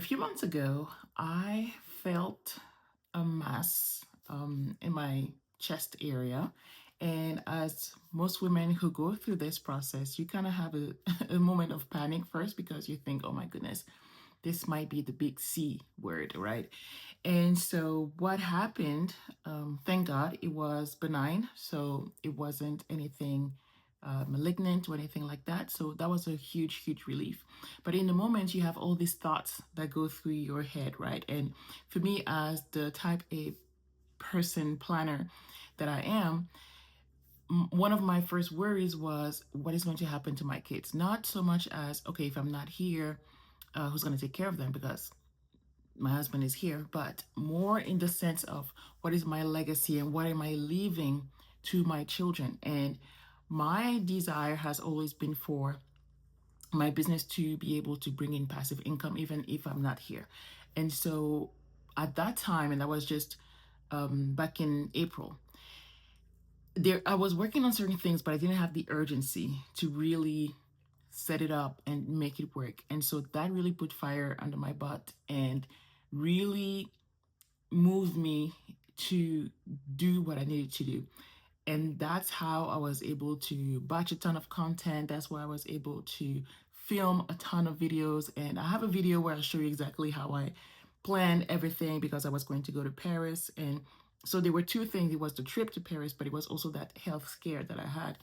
few months ago, I felt a mass in my chest area. And as most women who go through this process, you kind of have a moment of panic first because you think, oh my goodness, this might be the big C word, right? And so what happened, thank God, it was benign. So it wasn't anything malignant or anything like that. So that was a huge, huge relief. But in the moment, you have all these thoughts that go through your head, right? And for me, as the type A person planner that I am, one of my first worries was what is going to happen to my kids? Not so much as, okay, if I'm not here, who's going to take care of them? Because my husband is here, but more in the sense of what is my legacy and what am I leaving to my children. And my desire has always been for my business to be able to bring in passive income even if I'm not here. And so at that time, and that was just back in April, there I was working on certain things, but I didn't have the urgency to really set it up and make it work. And so that really put fire under my butt and really moved me to do what I needed to do. And that's how I was able to batch a ton of content. That's why I was able to film a ton of videos. And I have a video where I show you exactly how I planned everything because I was going to go to Paris. And so there were two things. It was the trip to Paris, but it was also that health scare that I had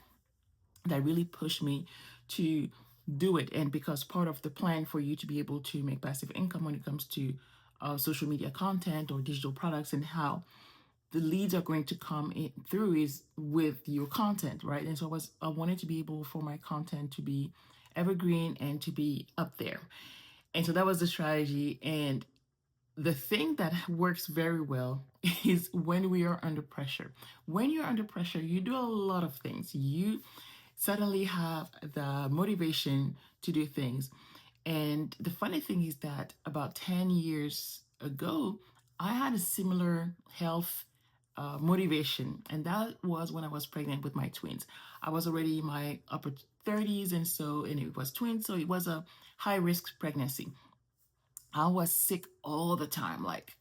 that really pushed me to do it. And because part of the plan for you to be able to make passive income when it comes to social media content or digital products and how the leads are going to come in through is with your content, right? And so I wanted to be able for my content to be evergreen and to be up there. And so that was the strategy. And the thing that works very well is when we are under pressure. When you're under pressure, you do a lot of things. You suddenly have the motivation to do things. And the funny thing is that about 10 years ago, I had a similar health motivation. And that was when I was pregnant with my twins. I was already in my upper 30s, and it was twins. So it was a high risk pregnancy. I was sick all the time. Like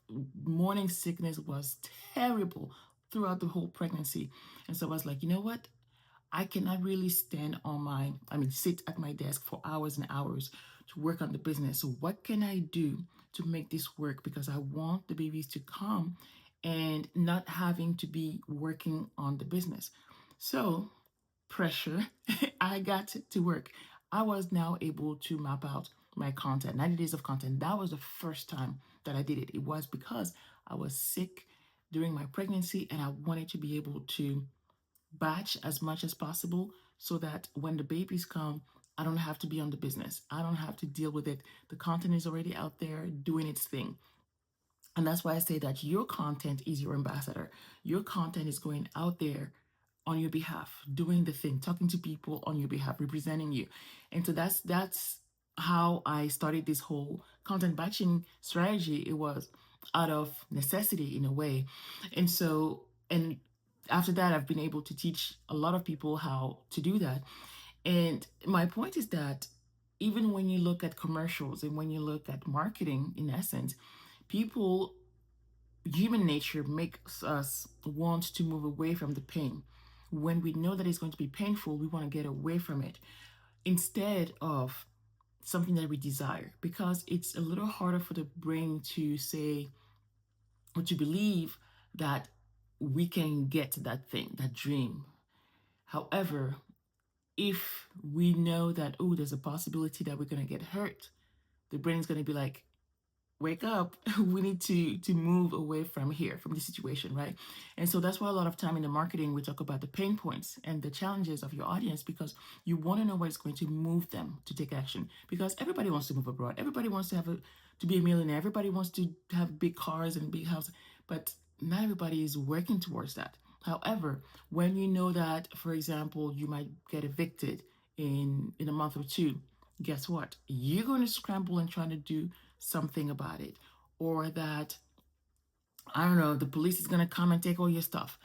morning sickness was terrible throughout the whole pregnancy. And so I was like, you know what? I cannot really sit at my desk for hours and hours to work on the business. So what can I do to make this work? Because I want the babies to come and not having to be working on the business. So pressure, I got to work. I was now able to map out my content, 90 days of content. That was the first time that I did it. It was because I was sick during my pregnancy and I wanted to be able to batch as much as possible so that when the babies come, I don't have to be on the business. I don't have to deal with it. The content is already out there doing its thing. And that's why I say that your content is your ambassador. Your content is going out there on your behalf, doing the thing, talking to people on your behalf, representing you. And so that's how I started this whole content batching strategy. It was out of necessity in a way. And after that, I've been able to teach a lot of people how to do that. And my point is that even when you look at commercials and when you look at marketing, in essence, people, human nature makes us want to move away from the pain. When we know that it's going to be painful, we want to get away from it instead of something that we desire because it's a little harder for the brain to say or to believe that we can get that thing, that dream. However, if we know that, oh, there's a possibility that we're going to get hurt, the brain's going to be like, wake up, we need to move away from here, from this situation, right? And so that's why a lot of time in the marketing we talk about the pain points and the challenges of your audience because you want to know what is going to move them to take action because everybody wants to move abroad, everybody wants to be a millionaire, everybody wants to have big cars and big houses, but not everybody is working towards that. However, when you know that, for example, you might get evicted in a month or two, guess what? You're going to scramble and try to do something about it. Or that, I don't know, the police is going to come and take all your stuff.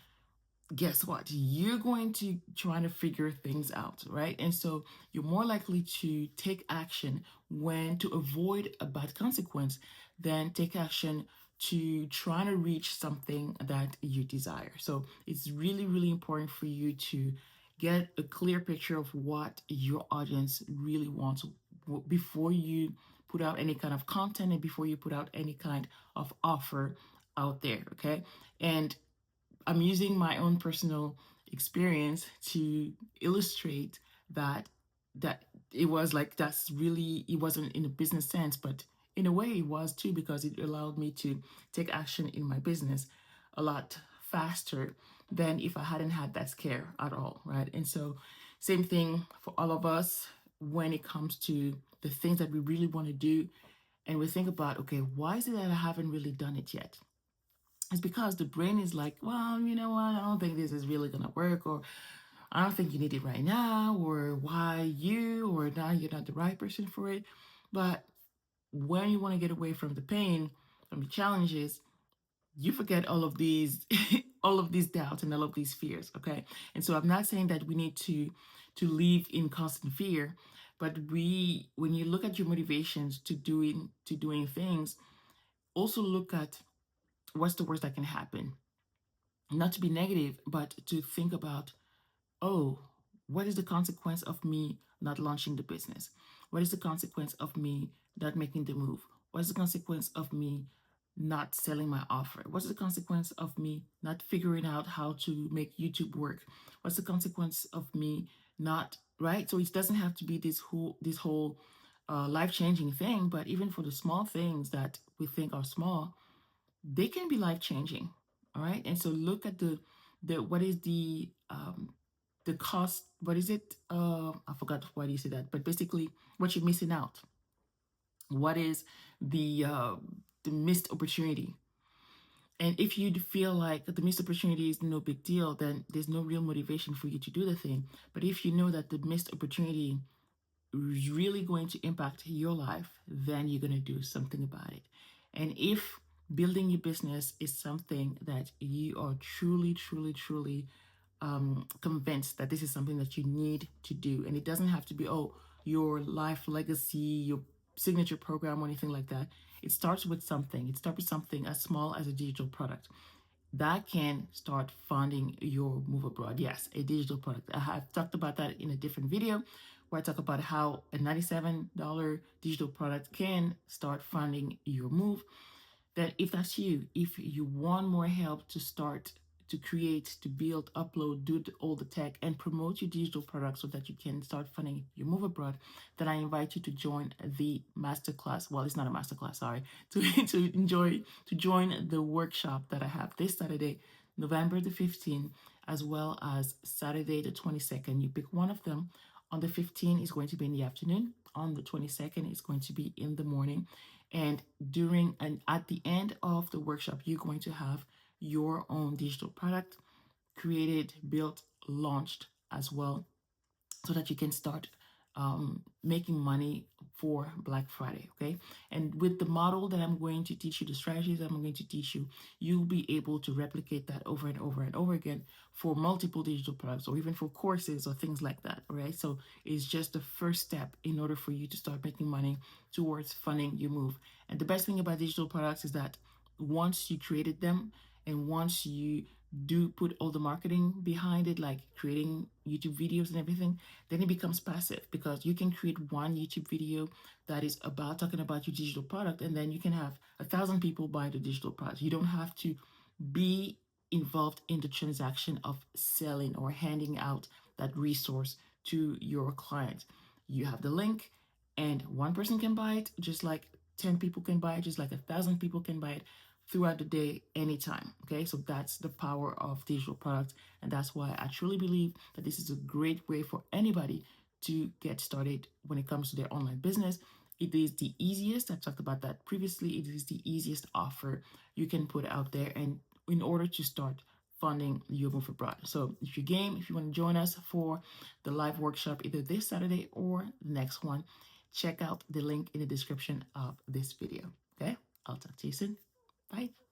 guess what? You're going to try to figure things out, right? And so you're more likely to take action when to avoid a bad consequence than take action to try to reach something that you desire. So it's really, really important for you to get a clear picture of what your audience really wants before you put out any kind of content and before you put out any kind of offer out there, okay? And I'm using my own personal experience to illustrate that that it was like that's really it wasn't in a business sense, but in a way it was too because it allowed me to take action in my business a lot faster than if I hadn't had that scare at all, right? And so same thing for all of us when it comes to the things that we really want to do and we think about, okay, why is it that I haven't really done it yet? It's because the brain is like, well, you know what? I don't think this is really gonna work, or I don't think you need it right now, or why you, or now you're not the right person for it. But when you want to get away from the pain, from the challenges, you forget all of these, all of these doubts and all of these fears. Okay, and so I'm not saying that we need to live in constant fear, but when you look at your motivations to doing things, also look at what's the worst that can happen, not to be negative, but to think about, oh, what is the consequence of me not launching the business? What is the consequence of me not making the move? What is the consequence of me not selling my offer? What's the consequence of me not figuring out how to make YouTube work? What's the consequence of me not, right? So it doesn't have to be this whole life-changing thing, but even for the small things that we think are small, they can be life changing. All right. And so look at the what is the cost, what is it? I forgot why you say that, but basically what you're missing out. What is the missed opportunity? And if you feel like the missed opportunity is no big deal, then there's no real motivation for you to do the thing. But if you know that the missed opportunity is really going to impact your life, then you're going to do something about it. And if building your business is something that you are truly, truly, truly convinced that this is something that you need to do, and it doesn't have to be, oh, your life legacy, your signature program, or anything like that. It starts with something. It starts with something as small as a digital product that can start funding your move abroad. Yes, a digital product. I have talked about that in a different video where I talk about how a $97 digital product can start funding your move. That if that's you, if you want more help to start to create, to build, upload, do all the tech and promote your digital products so that you can start funding your move abroad, then I invite you to join the masterclass. Well, it's not a masterclass, sorry. To join the workshop that I have this Saturday, November the 15th, as well as Saturday the 22nd. You pick one of them. On the 15th is going to be in the afternoon. On the 22nd is going to be in the morning. And during and at the end of the workshop, you're going to have your own digital product created, built, launched as well, so that you can start making money for Black Friday. Okay. And with the model that I'm going to teach you, the strategies that I'm going to teach you, you'll be able to replicate that over and over and over again for multiple digital products or even for courses or things like that. All right. So it's just the first step in order for you to start making money towards funding your move. And the best thing about digital products is that once you created them and once you do put all the marketing behind it, like creating YouTube videos and everything, then it becomes passive because you can create one YouTube video that is about talking about your digital product, and then you can have 1,000 people buy the digital product. You don't have to be involved in the transaction of selling or handing out that resource to your client. You have the link, and one person can buy it, just like 10 people can buy it, just like 1,000 people can buy it throughout the day, anytime. Okay, so that's the power of digital products, and that's why I truly believe that this is a great way for anybody to get started when it comes to their online business. It is the easiest. I talked about that previously. It is the easiest offer you can put out there, and in order to start funding your move abroad. So if you're game, if you want to join us for the live workshop either this Saturday or the next one, check out the link in the description of this video. Okay, I'll talk to you soon. Bye.